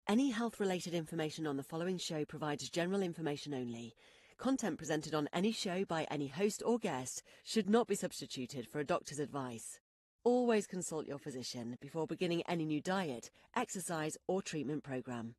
Any health-related information on the following show provides general information only. Content presented on any show by any host or guest should not be substituted for a doctor's advice. Always consult your physician before beginning any new diet, exercise, or treatment program.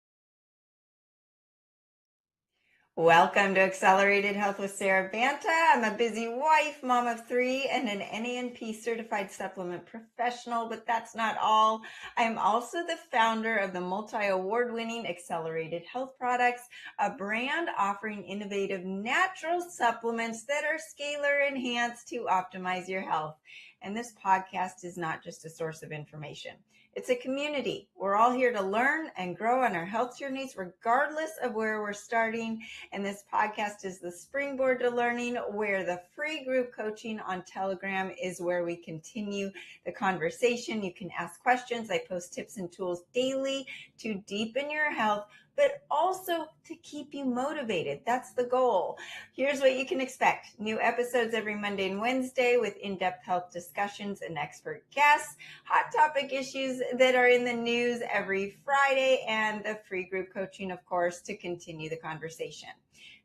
Welcome to Accelerated Health with Sara Banta. I'm a busy wife, mom of 3, and an NANP certified supplement professional, but that's not all. I'm also the founder of the multi-award winning Accelerated Health Products, a brand offering innovative natural supplements that are scalar enhanced to optimize your health. And this podcast is not just a source of information. It's a community. We're all here to learn and grow on our health journeys, regardless of where we're starting. And this podcast is the springboard to learning, where the free group coaching on Telegram is where we continue the conversation. You can ask questions. I post tips and tools daily to deepen your health, but also to keep you motivated. That's the goal. Here's what you can expect. New episodes every Monday and Wednesday with in-depth health discussions and expert guests, hot topic issues that are in the news every Friday, and the free group coaching, of course, to continue the conversation.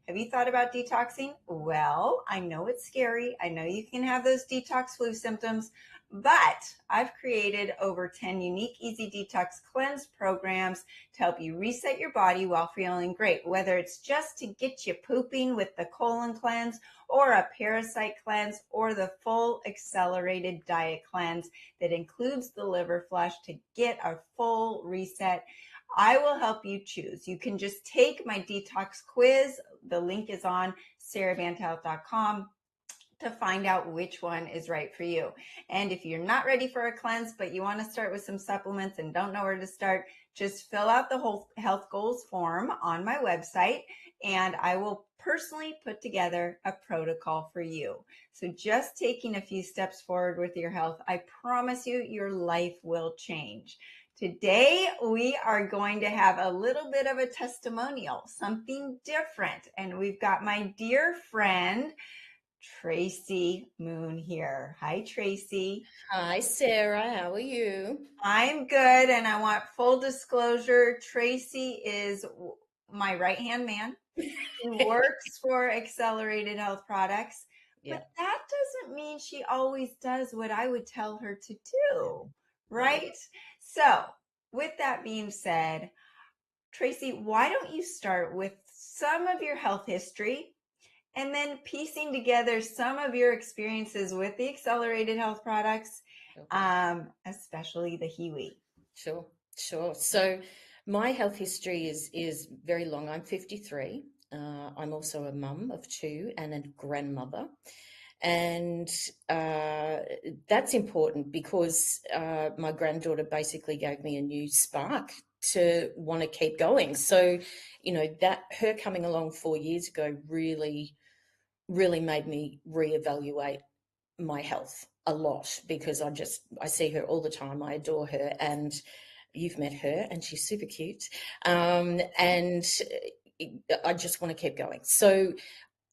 Have you thought about detoxing? Well, I know it's scary. I know you can have those detox flu symptoms, but I've created over 10 unique easy detox cleanse programs to help you reset your body while feeling great, whether it's just to get you pooping with the colon cleanse or a parasite cleanse or the full accelerated diet cleanse that includes the liver flush to get a full reset. I will help you choose. You can just take my detox quiz. The link is on SaraBanta.com to find out which one is right for you. And if you're not ready for a cleanse, but you want to start with some supplements and don't know where to start, just fill out the whole health goals form on my website, and I will personally put together a protocol for you. So just taking a few steps forward with your health, I promise you, your life will change. Today, we are going to have a little bit of a testimonial, something different. And we've got my dear friend, Tracey Munn here. Hi, Tracey. Hi, Sarah. How are you? I'm good. And I want full disclosure. Tracey is my right-hand man. She works for Accelerated Health Products. Yeah. But that doesn't mean she always does what I would tell her to do, right? So with that being said, Tracey, why don't you start with some of your health history and then piecing together some of your experiences with the Accelerated Health Products, especially the Hiwi. Sure. So my health history is very long. I'm 53. I'm also a mum of 2 and a grandmother. And that's important because my granddaughter basically gave me a new spark to want to keep going. So, that her coming along 4 years ago really made me reevaluate my health a lot, because I see her all the time. I adore her, and you've met her, and she's super cute. And I just want to keep going. So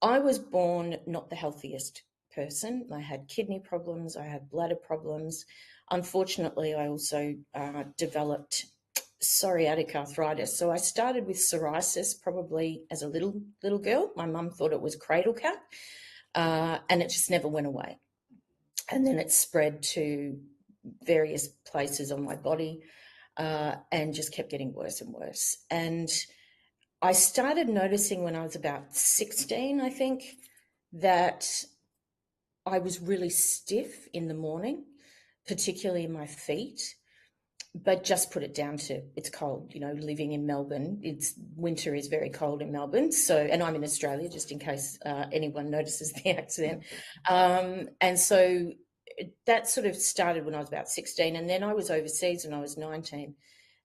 I was born not the healthiest person. I had kidney problems. I had bladder problems. Unfortunately, I also developed psoriatic arthritis. So I started with psoriasis probably as a little girl. My mum thought it was cradle cap, and it just never went away. And then it spread to various places on my body, and just kept getting worse and worse. And I started noticing when I was about 16, I think, that I was really stiff in the morning, particularly in my feet. But just put it down to it's cold, living in Melbourne. Winter is very cold in Melbourne. So, and I'm in Australia, just in case anyone notices the accent. And so that sort of started when I was about 16. And then I was overseas when I was 19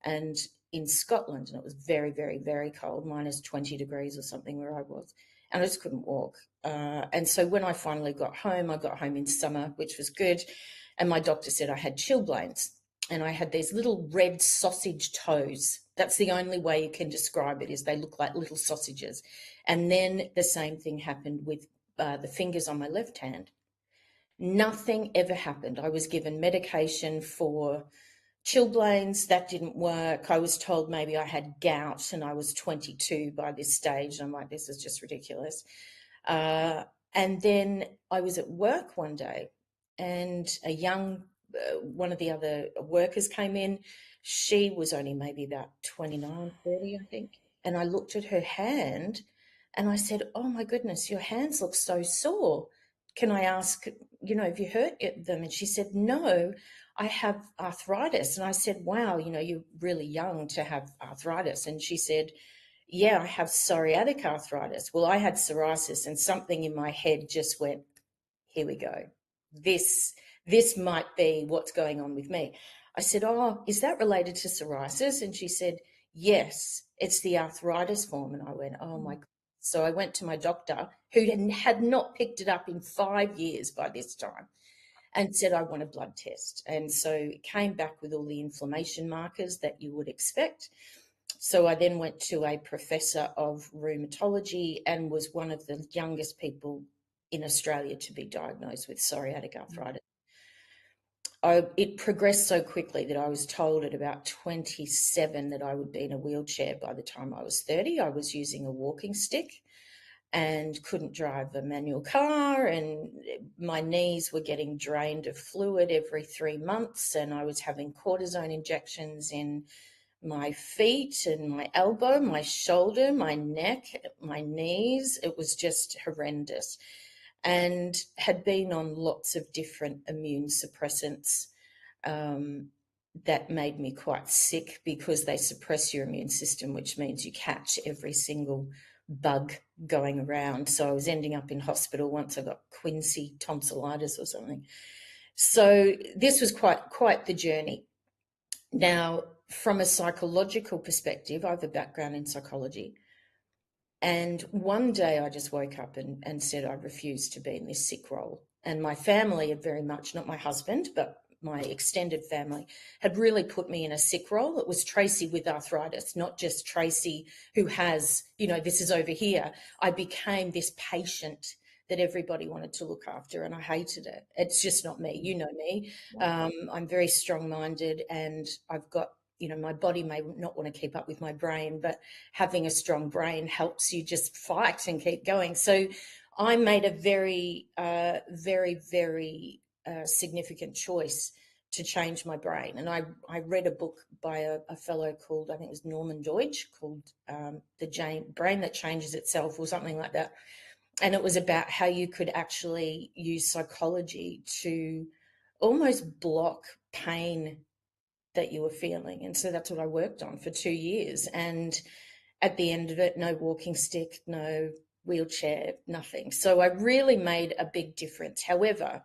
and in Scotland, and it was very, very, very cold, minus 20 degrees or something where I was. And I just couldn't walk. And so when I finally got home, I got home in summer, which was good. And my doctor said I had chilblains. And I had these little red sausage toes. That's the only way you can describe it, is they look like little sausages. And then the same thing happened with the fingers on my left hand. Nothing ever happened. I was given medication for chilblains, that didn't work. I was told maybe I had gout, and I was 22 by this stage. I'm like, this is just ridiculous. And then I was at work one day, and a young, one of the other workers came in. She was only maybe about 29, 30, I think. And I looked at her hand and I said, oh my goodness, your hands look so sore. Can I ask, have you hurt them? And she said, no, I have arthritis. And I said, wow, you're really young to have arthritis. And she said, yeah, I have psoriatic arthritis. Well, I had psoriasis, and something in my head just went, here we go. This might be what's going on with me. I said, oh, is that related to psoriasis? And she said, yes, it's the arthritis form. And I went, oh my God. So I went to my doctor, who had not picked it up in 5 years by this time, and said, I want a blood test. And so it came back with all the inflammation markers that you would expect. So I then went to a professor of rheumatology and was one of the youngest people in Australia to be diagnosed with psoriatic arthritis. It progressed so quickly that I was told at about 27 that I would be in a wheelchair by the time I was 30. I was using a walking stick and couldn't drive a manual car, and my knees were getting drained of fluid every 3 months, and I was having cortisone injections in my feet and my elbow, my shoulder, my neck, my knees. It was just horrendous, and had been on lots of different immune suppressants that made me quite sick, because they suppress your immune system, which means you catch every single bug going around. So I was ending up in hospital once. I got quinsy tonsillitis or something. So this was quite the journey. Now, from a psychological perspective, I have a background in psychology. And one day I just woke up and said I refused to be in this sick role. And my family had very much, not my husband, but my extended family, had really put me in a sick role. It was Tracey with arthritis, not just Tracey who has, this is over here. I became this patient that everybody wanted to look after, and I hated it. It's just not me. You know me. I'm very strong-minded, and I've got, my body may not want to keep up with my brain, but having a strong brain helps you just fight and keep going. So I made a very, very, very significant choice to change my brain. And I read a book by a fellow called, I think it was Norman Deutsch, called The Brain That Changes Itself, or something like that. And it was about how you could actually use psychology to almost block pain that you were feeling. And so that's what I worked on for 2 years. And at the end of it, no walking stick, no wheelchair, nothing. So I really made a big difference. However,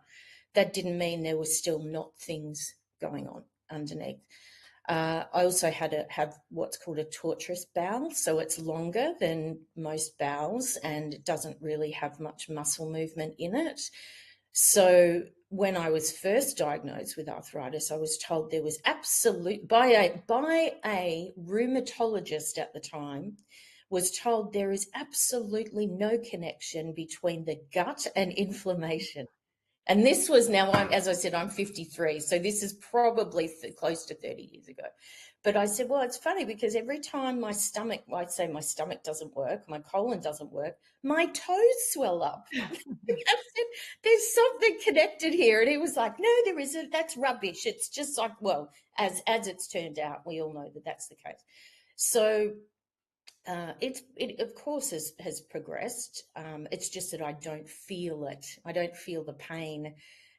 that didn't mean there were still not things going on underneath. I also have what's called a tortuous bowel. So it's longer than most bowels, and it doesn't really have much muscle movement in it. So when I was first diagnosed with arthritis, I was told there was by a rheumatologist at the time, was told there is absolutely no connection between the gut and inflammation. And this was now, as I said, I'm 53, so this is probably close to 30 years ago. But I said, well, it's funny because every time I'd say my stomach doesn't work, my colon doesn't work, my toes swell up. I said, there's something connected here. And he was like, no, there isn't. That's rubbish. It's just like, well, as it's turned out, we all know that that's the case. So it of course has progressed. It's just that I don't feel it. I don't feel the pain,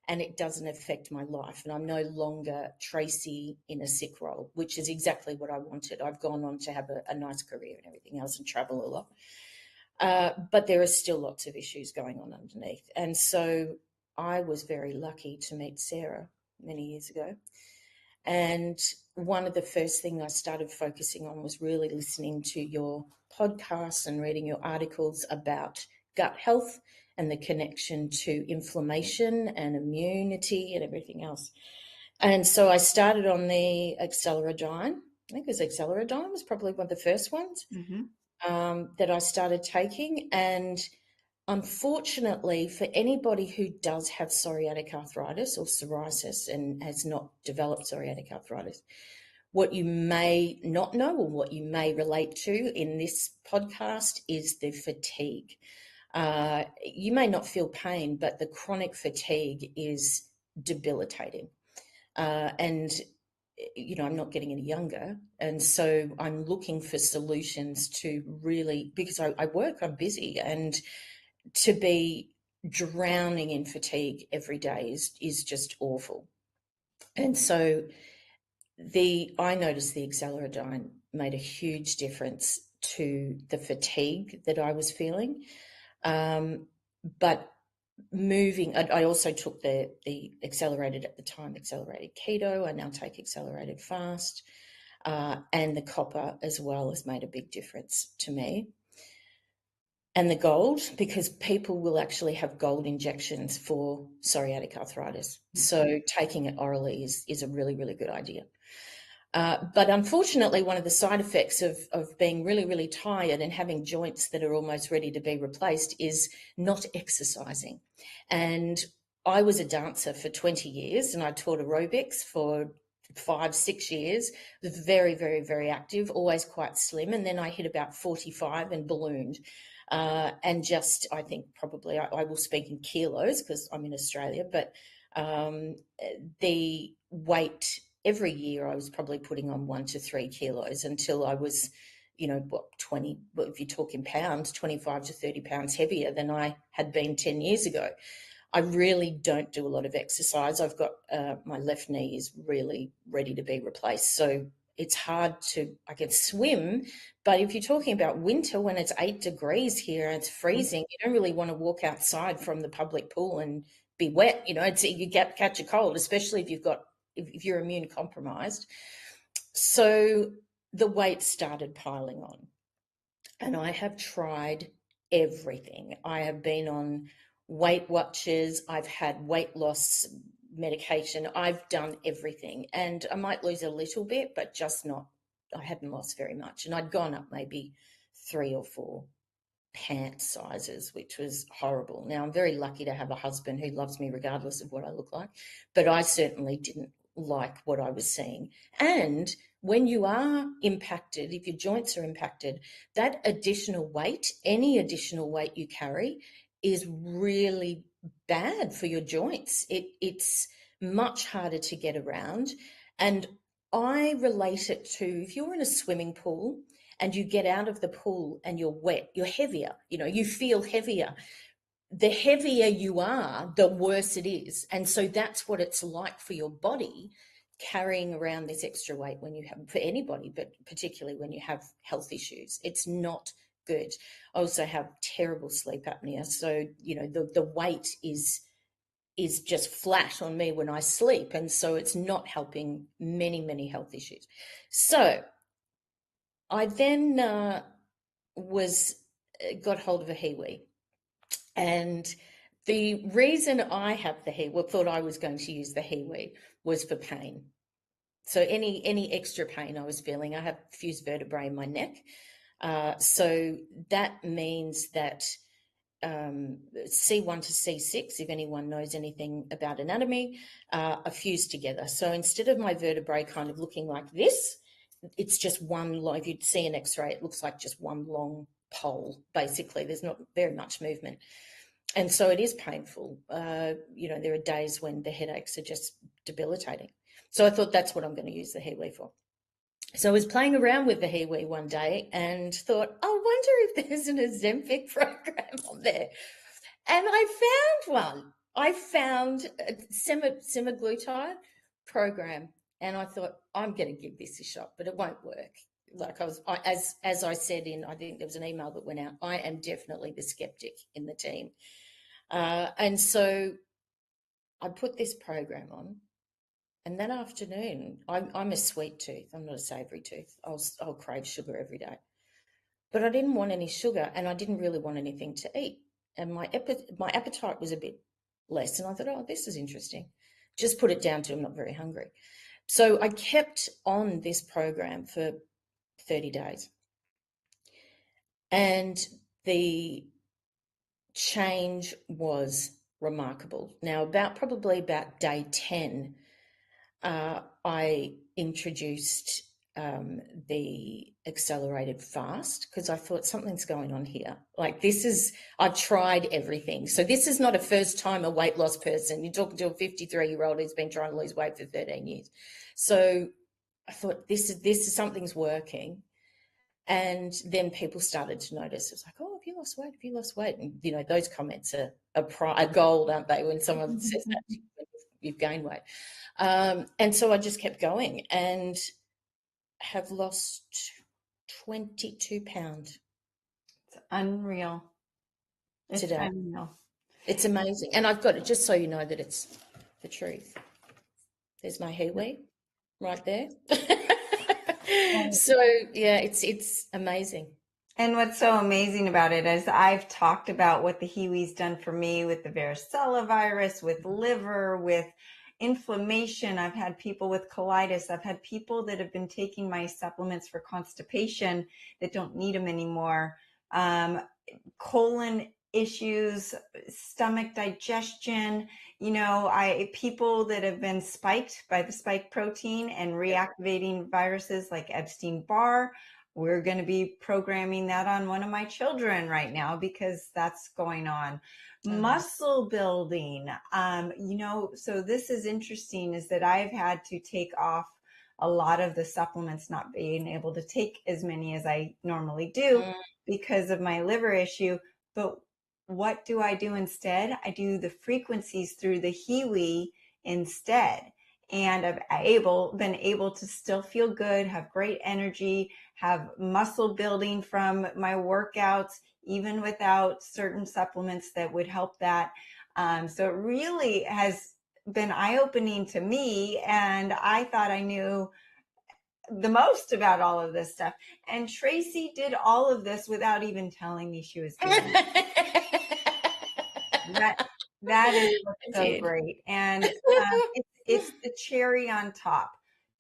and it doesn't affect my life. And I'm no longer Tracey in a sick role, which is exactly what I wanted. I've gone on to have a nice career and everything else and travel a lot. But there are still lots of issues going on underneath. And so I was very lucky to meet Sara many years ago. And one of the first things I started focusing on was really listening to your podcasts and reading your articles about gut health and the connection to inflammation and immunity and everything else. And so I started on the acceleradine. I think it was acceleradine was probably one of the first ones that I started taking. And Unfortunately, for anybody who does have psoriatic arthritis or psoriasis and has not developed psoriatic arthritis, what you may not know or what you may relate to in this podcast is the fatigue. You may not feel pain, but the chronic fatigue is debilitating. And I'm not getting any younger. And so I'm looking for solutions to really, because I work, I'm busy, and to be drowning in fatigue every day is just awful. And so I noticed the Acceleradine made a huge difference to the fatigue that I was feeling. But I also took the accelerated at the time, accelerated keto. I now take accelerated fast, and the copper as well has made a big difference to me. And the gold, because people will actually have gold injections for psoriatic arthritis. So taking it orally is a really, really good idea. But unfortunately, one of the side effects of being really, really tired and having joints that are almost ready to be replaced is not exercising. And I was a dancer for 20 years and I taught aerobics for 5-6 years. Was very, very, very active, always quite slim. And then I hit about 45 and ballooned. And just, I think probably I will speak in kilos because I'm in Australia, but the weight every year I was probably putting on 1 to 3 kilos until I was, 20, if you talk in pounds, 25 to 30 pounds heavier than I had been 10 years ago. I really don't do a lot of exercise. I've got my left knee is really ready to be replaced. So it's hard I can swim, but if you're talking about winter when it's 8 degrees here and it's freezing, you don't really want to walk outside from the public pool and be wet. You catch a cold, especially if you're immune compromised. So the weight started piling on, and I have tried everything. I have been on Weight Watchers. I've had weight loss medication. I've done everything, and I might lose a little bit, but just not. I hadn't lost very much, and I'd gone up maybe 3 or 4 pant sizes, which was horrible. Now, I'm very lucky to have a husband who loves me regardless of what I look like, but I certainly didn't like what I was seeing. And when you are impacted, if your joints are impacted, that additional weight, any additional weight you carry, is really bad for your joints. It's much harder to get around. And I relate it to, if you're in a swimming pool and you get out of the pool and you're wet, you're heavier, you feel heavier. The heavier you are, the worse it is. And so that's what it's like for your body, carrying around this extra weight when you have, for anybody, but particularly when you have health issues. It's not good. I also have terrible sleep apnea. So, the weight is just flat on me when I sleep. And so it's not helping many, many health issues. So I then got hold of a Hiwi, and the reason I have the Hiwi, thought I was going to use the Hiwi, was for pain. So any extra pain I was feeling, I have fused vertebrae in my neck, so that means that C1 to C6, if anyone knows anything about anatomy, are fused together. So instead of my vertebrae kind of looking like this, it's just one long, if you'd see an x-ray, it looks like just one long pole, basically. There's not very much movement. And so it is painful. There are days when the headaches are just debilitating. So I thought that's what I'm going to use the Hiwi for. So I was playing around with the Hiwi one day and thought, I wonder if there's an Ozempic program on there. And I found one. I found a semaglutide program. And I thought, I'm going to give this a shot, but it won't work. Like as I said I think there was an email that went out, I am definitely the skeptic in the team. And so I put this program on. And that afternoon, I'm a sweet tooth. I'm not a savoury tooth. I'll crave sugar every day. But I didn't want any sugar, and I didn't really want anything to eat. And my appetite was a bit less. And I thought, oh, this is interesting. Just put it down to I'm not very hungry. So I kept on this program for 30 days. And the change was remarkable. Now, probably about day 10, I introduced the accelerated fast because I thought something's going on here. Like I've tried everything. So this is not a first time a weight loss person. You're talking to a 53-year-old who's been trying to lose weight for 13 years. So I thought this is something's working. And then people started to notice. It was like, oh, have you lost weight? Have you lost weight? And, those comments are gold, aren't they? When someone says that, you've gained weight. And so I just kept going and have lost 22 pounds. It's unreal. Today. Unreal. It's amazing. And I've got it, just so you know that it's the truth. There's my Hiwi right there. So, yeah, it's amazing. And what's so amazing about it is I've talked about what the Hiwi's done for me with the varicella virus, with liver, with inflammation. I've had people with colitis. I've had people that have been taking my supplements for constipation that don't need them anymore. Colon issues, stomach digestion, people that have been spiked by the spike protein and reactivating viruses like Epstein-Barr. We're going to be programming that on one of my children right now because that's going on. Muscle building, so this is interesting, is that I've had to take off a lot of the supplements, not being able to take as many as I normally do because of my liver issue. But what do I do instead? I do the frequencies through the Hiwi instead. And I've been able to still feel good, have great energy, have muscle building from my workouts, even without certain supplements that would help that. So it really has been eye-opening to me. And I thought I knew the most about all of this stuff. And Tracey did all of this without even telling me she was doing it. That is what's so great. And it's the cherry on top.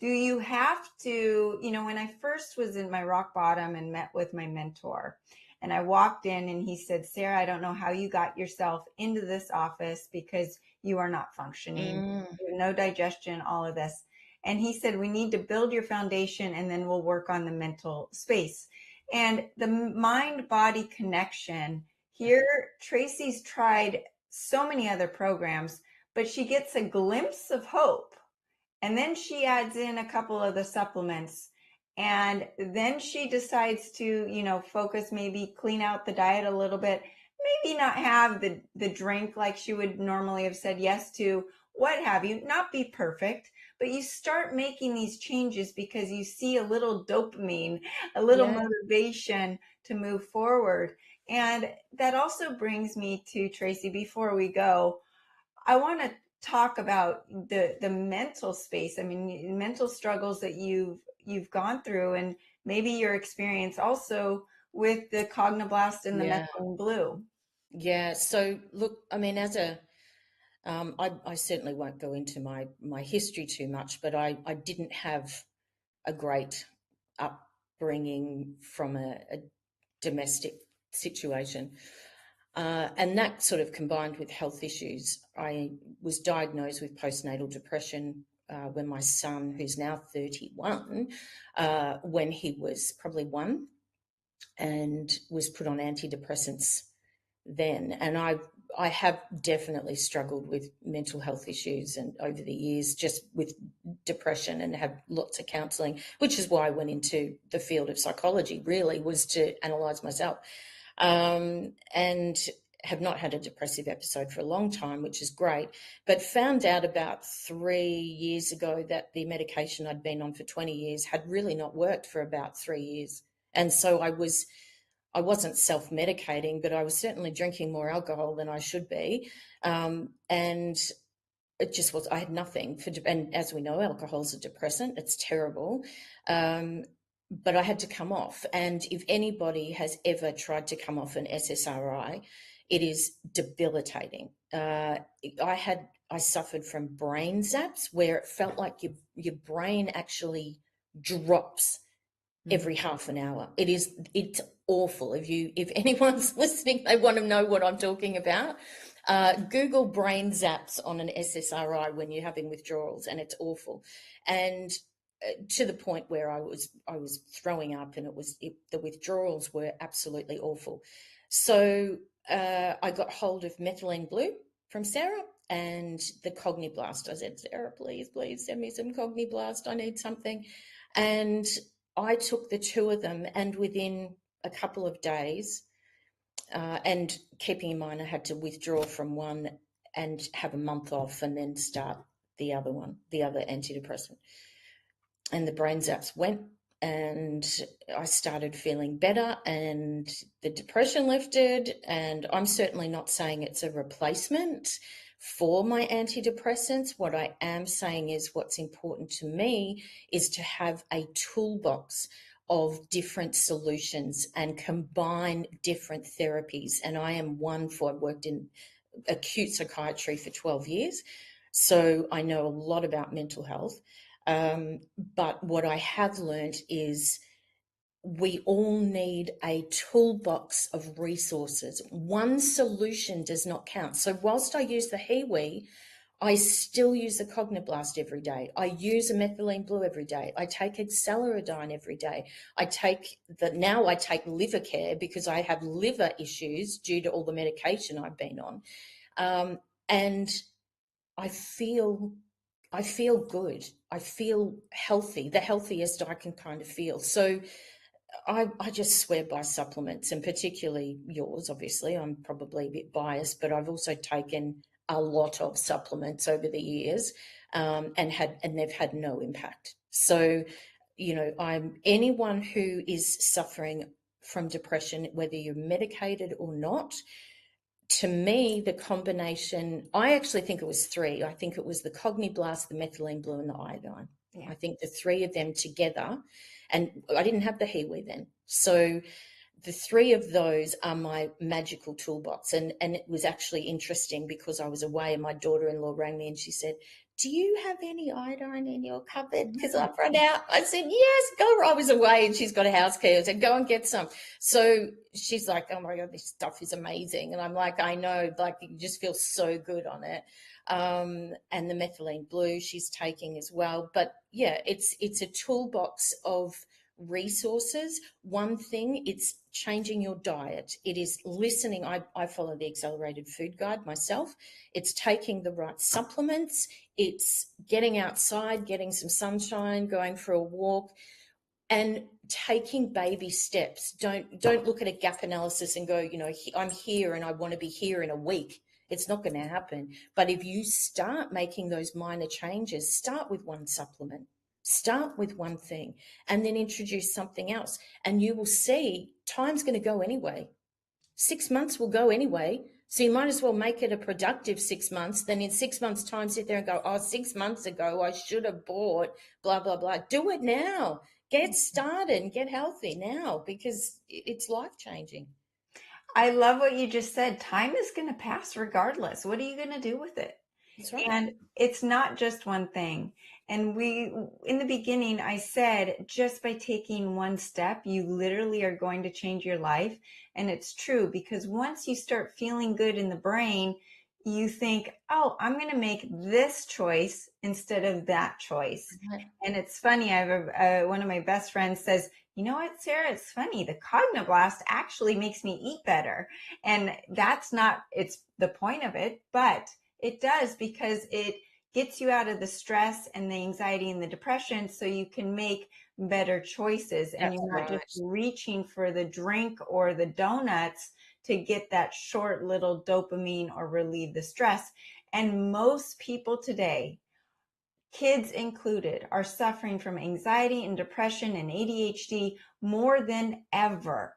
Do you have to, when I first was in my rock bottom and met with my mentor, and I walked in and he said, Sara, I don't know how you got yourself into this office because you are not functioning. You have no digestion, all of this. And he said, we need to build your foundation and then we'll work on the mental space. And the mind-body connection here, Tracey's tried so many other programs, but she gets a glimpse of hope. And then she adds in a couple of the supplements. And then she decides to, focus, maybe clean out the diet a little bit, maybe not have the drink like she would normally have said yes to, what have you, not be perfect, but you start making these changes because you see a little dopamine, a little motivation to move forward. And that also brings me to Tracey, before we go, I want to talk about the mental space. I mean, mental struggles that you've gone through, and maybe your experience also with the Cognoblast and the methylene blue. Yeah. So look, I mean, I certainly won't go into my history too much, but I didn't have a great upbringing from a domestic situation. And that sort of combined with health issues. I was diagnosed with postnatal depression when my son, who's now 31, when he was probably 1, and was put on antidepressants then. And I have definitely struggled with mental health issues and over the years, just with depression, and have lots of counselling, which is why I went into the field of psychology, really, was to analyse myself. And have not had a depressive episode for a long time, which is great, but found out about 3 years ago that the medication I'd been on for 20 years had really not worked for about 3 years. And so I wasn't self-medicating, but I was certainly drinking more alcohol than I should be. And it just was, I had nothing and as we know, alcohol is a depressant. It's terrible. But I had to come off. And if anybody has ever tried to come off an SSRI, it is debilitating. I suffered from brain zaps where it felt like your brain actually drops every half an hour. It's awful. If anyone's listening, they want to know what I'm talking about. Google brain zaps on an SSRI when you're having withdrawals, and it's awful. And to the point where I was throwing up, and the withdrawals were absolutely awful. So I got hold of methylene blue from Sarah and the Cogniblast. I said, Sarah, please send me some Cogniblast. I need something. And I took the two of them, and within a couple of days, and keeping in mind I had to withdraw from one and have a month off and then start the other antidepressant. And the brain zaps went, and I started feeling better, and the depression lifted. And I'm certainly not saying it's a replacement for my antidepressants. What I am saying is what's important to me is to have a toolbox of different solutions and combine different therapies. And I am I've worked in acute psychiatry for 12 years, so I know a lot about mental health. But what I have learned is we all need a toolbox of resources. One solution does not count. So whilst I use the Hiwi, I still use the Cogniblast every day. I use a methylene blue every day. I take Acceleradine every day. Now I take liver care because I have liver issues due to all the medication I've been on. And I feel good. I feel healthy, the healthiest I can kind of feel. So I just swear by supplements, and particularly yours, obviously. I'm probably a bit biased, but I've also taken a lot of supplements over the years, and they've had no impact. So, anyone who is suffering from depression, whether you're medicated or not, to me, the combination, I actually think it was three. I think it was the Cogniblast, the methylene blue, and the iodine. Yeah. I think the three of them together, and I didn't have the Hiwi then. So the three of those are my magical toolbox. And it was actually interesting because I was away and my daughter-in-law rang me and she said, do you have any iodine in your cupboard? Because I've run out. I said, yes, go. I was away and she's got a house key. I said, go and get some. So she's like, oh my God, this stuff is amazing. And I'm like, I know, like you just feel so good on it. And the methylene blue she's taking as well. But yeah, it's a toolbox of resources. One thing, it's changing your diet. It is listening. I follow the accelerated food guide myself. It's taking the right supplements. It's getting outside, getting some sunshine, going for a walk, and taking baby steps. Don't look at a gap analysis and go, I'm here and I want to be here in a week. It's not going to happen. But if you start making those minor changes, start with one supplement. Start with one thing and then introduce something else, and you will see time's going to go anyway. 6 months will go anyway. So you might as well make it a productive 6 months than in 6 months' time sit there and go, 6 months ago I should have bought blah, blah, blah. Do it now. Get started and get healthy now because it's life-changing. I love what you just said. Time is going to pass regardless. What are you going to do with it? That's right. And it's not just one thing. And in the beginning, I said, just by taking one step, you literally are going to change your life. And it's true, because once you start feeling good in the brain, you think, oh, I'm going to make this choice instead of that choice. Mm-hmm. And it's funny. I have one of my best friends says, you know what, Sarah, it's funny. The Cogniblast actually makes me eat better. And that's not, it's the point of it, but it does, because it gets you out of the stress and the anxiety and the depression so you can make better choices. And you're not just reaching for the drink or the donuts to get that short little dopamine or relieve the stress. And most people today, kids included, are suffering from anxiety and depression and ADHD more than ever.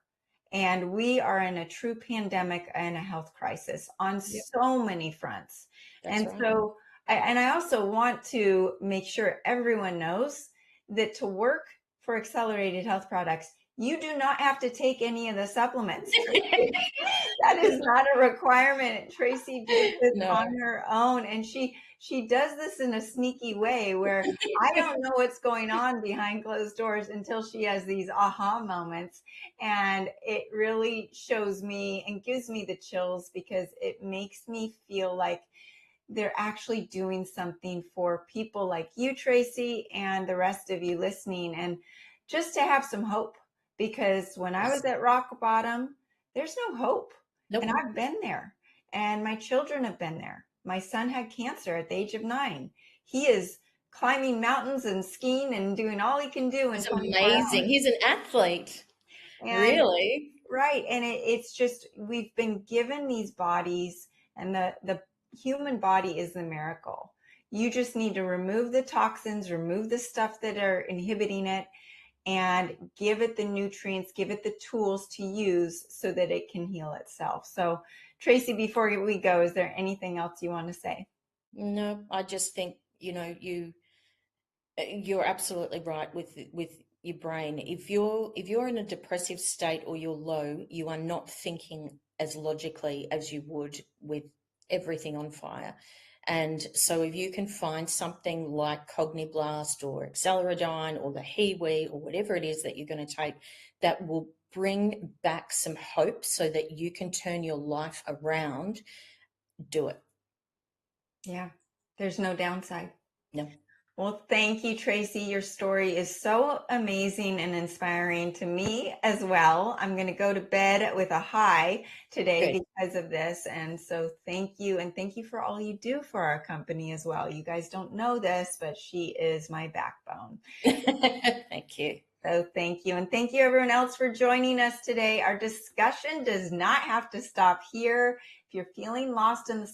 And we are in a true pandemic and a health crisis on so many fronts. That's right. So, I also want to make sure everyone knows that to work for Accelerated Health Products, you do not have to take any of the supplements. That is not a requirement. Tracey did this No. on her own, and she does this in a sneaky way where I don't know what's going on behind closed doors until she has these aha moments. And it really shows me and gives me the chills because it makes me feel like they're actually doing something for people like you, Tracey, and the rest of you listening. And just to have some hope, because when I was at rock bottom, there's no hope. Nope. And I've been there, and my children have been there. My son had cancer at the age of 9. He is climbing mountains and skiing and doing all he can do in It's 24 amazing. hours. He's an athlete. And Really? right. And it's just, we've been given these bodies, and the human body is the miracle. You just need to remove the toxins, remove the stuff that are inhibiting it, and give it the nutrients, give it the tools to use so that it can heal itself. So, Tracey, before we go, is there anything else you want to say? No, I just think, you're absolutely right with your brain. If you're in a depressive state or you're low, you are not thinking as logically as you would with everything on fire. And so if you can find something like Cogniblast or Acceleradine or the Hiwi or whatever it is that you're going to take that will bring back some hope so that you can turn your life around, do it. Yeah, there's no downside. No. Well, thank you, Tracey. Your story is so amazing and inspiring to me as well. I'm going to go to bed with a high today Good. because of this. And so thank you. And thank you for all you do for our company as well. You guys don't know this, but she is my backbone. Thank you. So thank you. And thank you everyone else for joining us today. Our discussion does not have to stop here. If you're feeling lost in the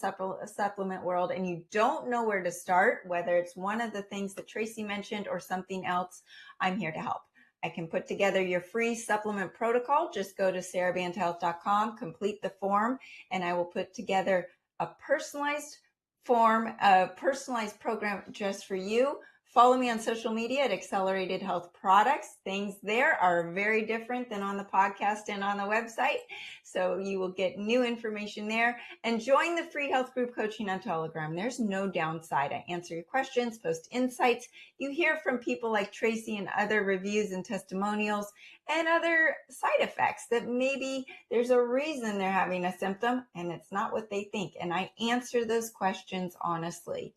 supplement world and you don't know where to start, whether it's one of the things that Tracey mentioned or something else, I'm here to help. I can put together your free supplement protocol. Just go to SaraBantaHealth.com, complete the form, and I will put together a personalized form, a personalized program just for you. Follow me on social media at Accelerated Health Products. Things there are very different than on the podcast and on the website. So you will get new information there. And join the free health group coaching on Telegram. There's no downside. I answer your questions, post insights. You hear from people like Tracey and other reviews and testimonials and other side effects that maybe there's a reason they're having a symptom and it's not what they think. And I answer those questions honestly.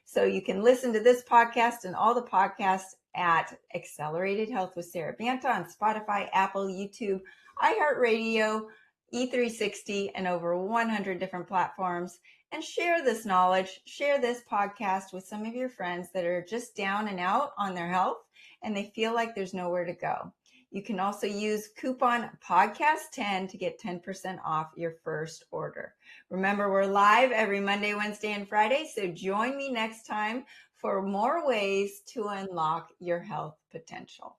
So you can listen to this podcast and all the podcasts at Accelerated Health with Sara Banta on Spotify, Apple, YouTube, iHeartRadio, E360, and over 100 different platforms. And share this knowledge, share this podcast with some of your friends that are just down and out on their health and they feel like there's nowhere to go. You can also use coupon podcast10 to get 10% off your first order. Remember, we're live every Monday, Wednesday, and Friday, so join me next time for more ways to unlock your health potential.